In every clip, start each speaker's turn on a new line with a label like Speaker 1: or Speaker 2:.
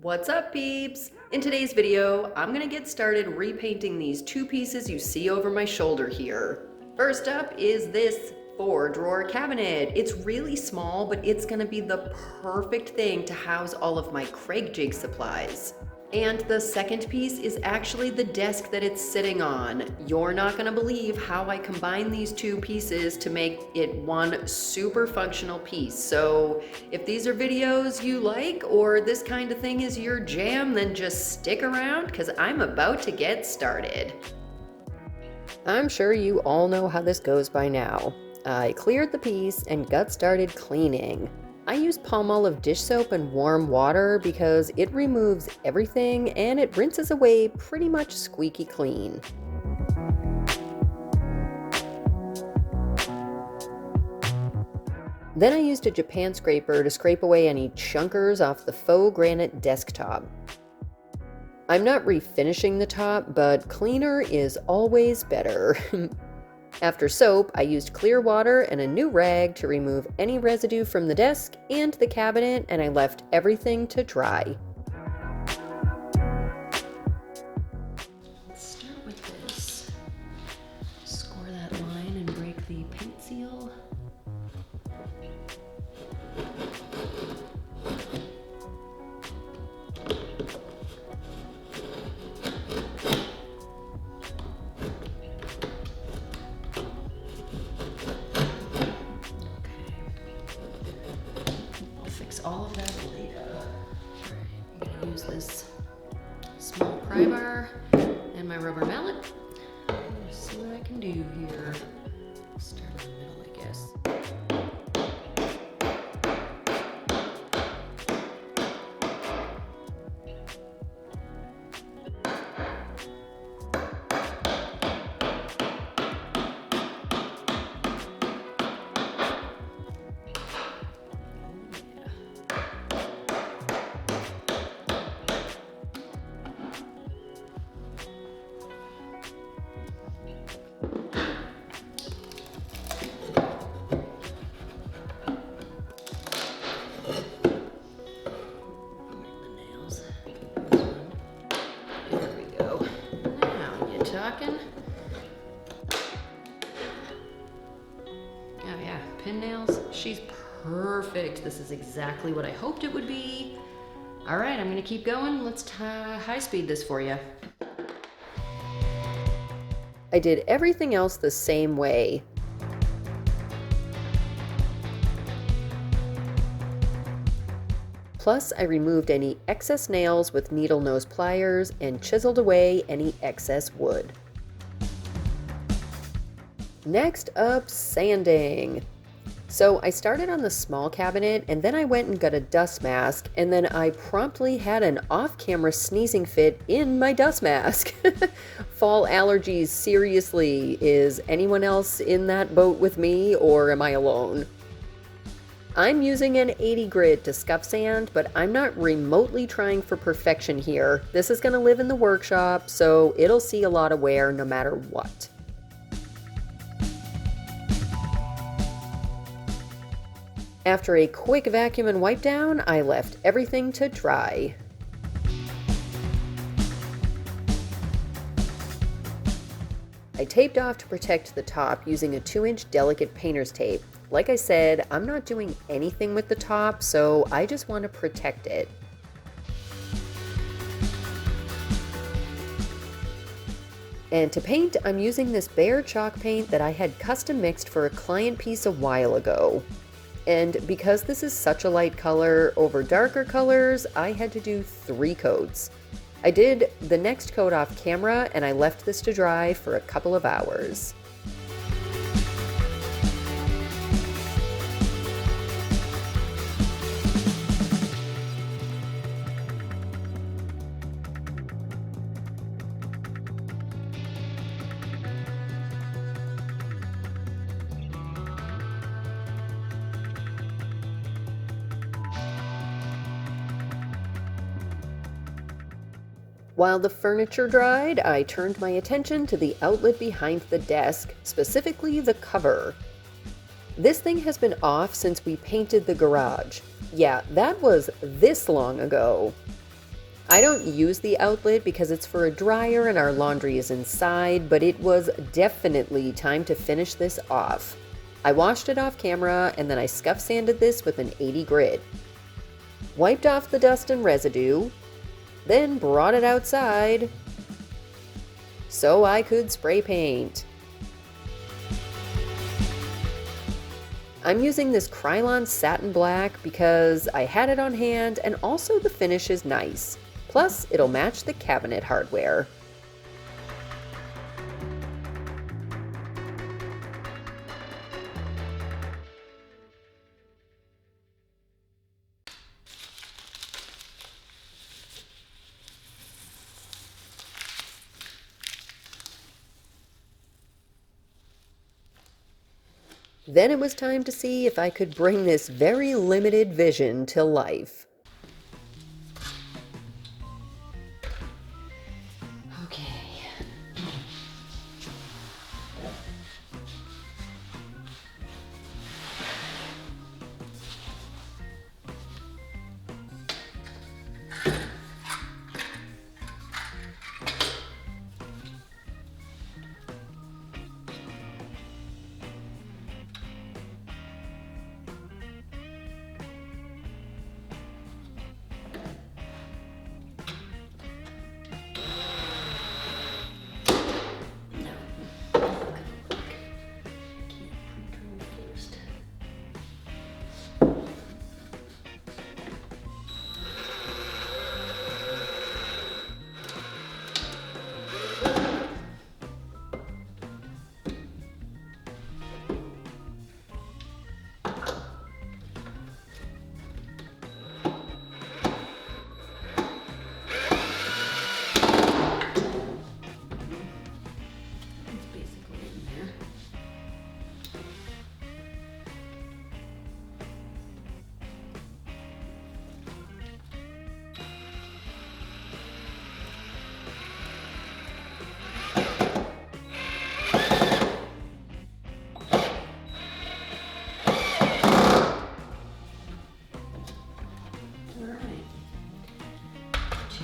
Speaker 1: What's up, peeps? In today's video, I'm gonna get started repainting these two pieces you see over my shoulder here. First up is this 4-drawer cabinet. It's really small, but it's gonna be the perfect thing to house all of my Craig jig supplies. And the second piece is actually the desk that it's sitting on. You're not gonna believe how I combine these two pieces to make it one super functional piece. So if these are videos you like or this kind of thing is your jam, then just stick around because I'm about to get started. I'm sure you all know how this goes by now. I cleared the piece and got started cleaning. I use Palmolive dish soap and warm water because it removes everything and it rinses away pretty much squeaky clean. Then I used a Japan scraper to scrape away any chunkers off the faux granite desktop. I'm not refinishing the top, but cleaner is always better. After soap, I used clear water and a new rag to remove any residue from the desk and the cabinet, and I left everything to dry. Let's start with this. Score that line and break the paint seal. All of that later. I'm gonna use this small pry bar and my rubber mallet. Let's see what I can do here. Start in the middle, I guess. Talking. Oh yeah, pin nails. She's perfect. This is exactly what I hoped it would be. All right, I'm gonna keep going. Let's high speed this for you. I did everything else the same way. Plus, I removed any excess nails with needle nose pliers and chiseled away any excess wood. Next up, sanding. So I started on the small cabinet and then I went and got a dust mask, and then I promptly had an off-camera sneezing fit in my dust mask. Fall allergies, seriously. Is anyone else in that boat with me, or am I alone? I'm using an 80 grit to scuff sand, but I'm not remotely trying for perfection here. This is going to live in the workshop, so it'll see a lot of wear no matter what. After a quick vacuum and wipe down, I left everything to dry. I taped off to protect the top using a 2-inch delicate painter's tape. Like I said, I'm not doing anything with the top, so I just want to protect it. And to paint, I'm using this Behr chalk paint that I had custom mixed for a client piece a while ago. And because this is such a light color over darker colors, I had to do 3 coats. I did the next coat off camera, and I left this to dry for a couple of hours. While the furniture dried, I turned my attention to the outlet behind the desk, specifically the cover. This thing has been off since we painted the garage. Yeah, that was this long ago. I don't use the outlet because it's for a dryer and our laundry is inside, but it was definitely time to finish this off. I washed it off camera and then I scuff sanded this with an 80 grit. Wiped off the dust and residue, then brought it outside so I could spray paint. I'm using this Krylon satin black because I had it on hand and also the finish is nice. Plus, it'll match the cabinet hardware. Then it was time to see if I could bring this very limited vision to life. Okay.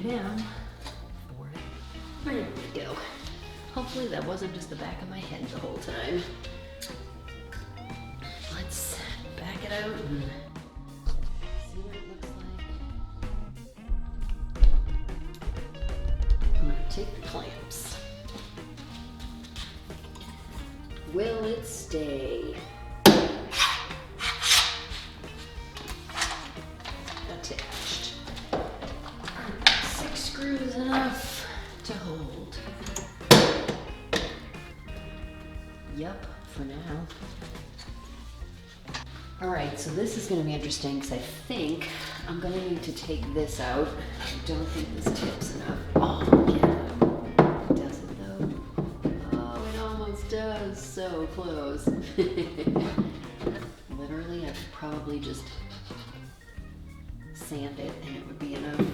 Speaker 1: Down. There we go. Hopefully that wasn't just the back of my head the whole time. Let's back it out and see what it looks like. I'm going to take the clamps. Will it stay? Attached. 6 screws enough to hold. Yep, for now. Alright, so this is going to be interesting because I think I'm going to need to take this out. I don't think this tip's enough. Oh, yeah. Does it though? Oh, it almost does. So close. Literally, I could probably just sand it and it would be enough.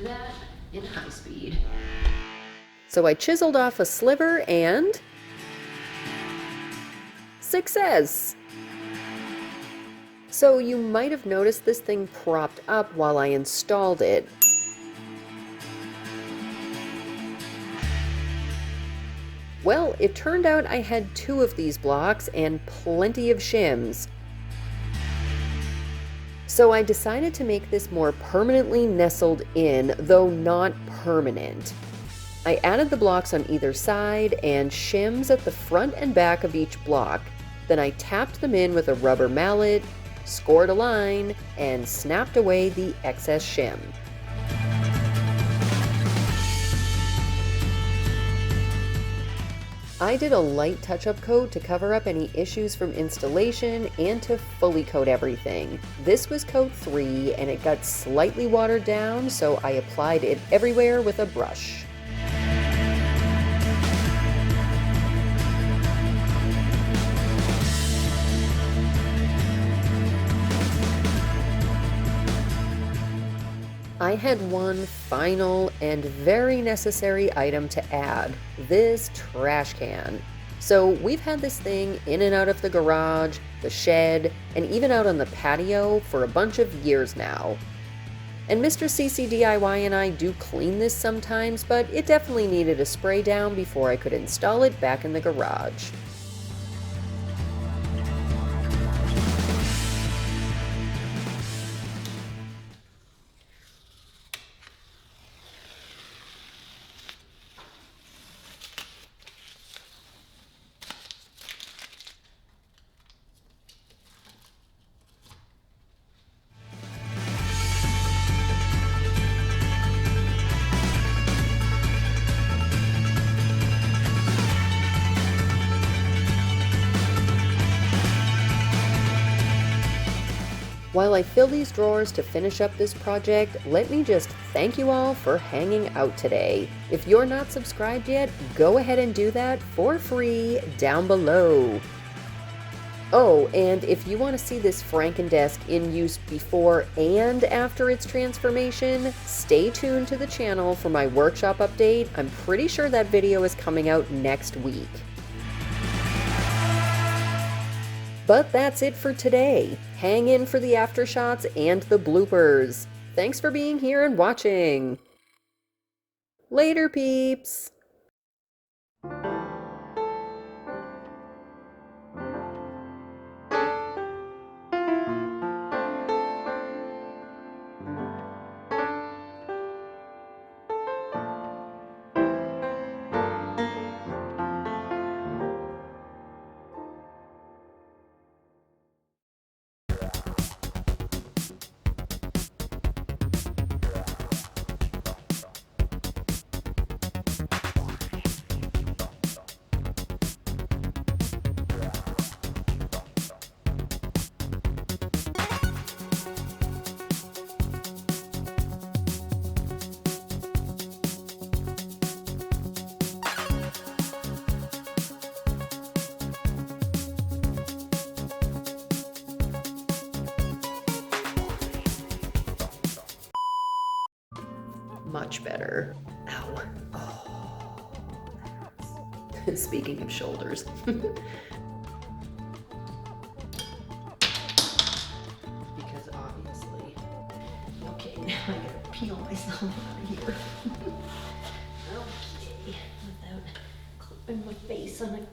Speaker 1: That in high speed. So I chiseled off a sliver and success! So you might have noticed this thing propped up while I installed it. Well, it turned out I had 2 of these blocks and plenty of shims. So I decided to make this more permanently nestled in, though not permanent. I added the blocks on either side and shims at the front and back of each block. Then I tapped them in with a rubber mallet, scored a line, and snapped away the excess shim. I did a light touch-up coat to cover up any issues from installation and to fully coat everything. This was coat 3 and it got slightly watered down, so I applied it everywhere with a brush. I had one final and very necessary item to add, this trash can. So we've had this thing in and out of the garage, the shed, and even out on the patio for a bunch of years now. And Mr. CCDIY and I do clean this sometimes, but it definitely needed a spray down before I could install it back in the garage. While I fill these drawers to finish up this project, let me just thank you all for hanging out today. If you're not subscribed yet, go ahead and do that for free down below. Oh, and if you want to see this Frankendesk in use before and after its transformation, stay tuned to the channel for my workshop update. I'm pretty sure that video is coming out next week. But that's it for today. Hang in for the aftershots and the bloopers. Thanks for being here and watching. Later, peeps. Much better. Ow. Oh. Speaking of shoulders. Because obviously. Okay, now I gotta peel myself out of here. Okay, without clipping my face on a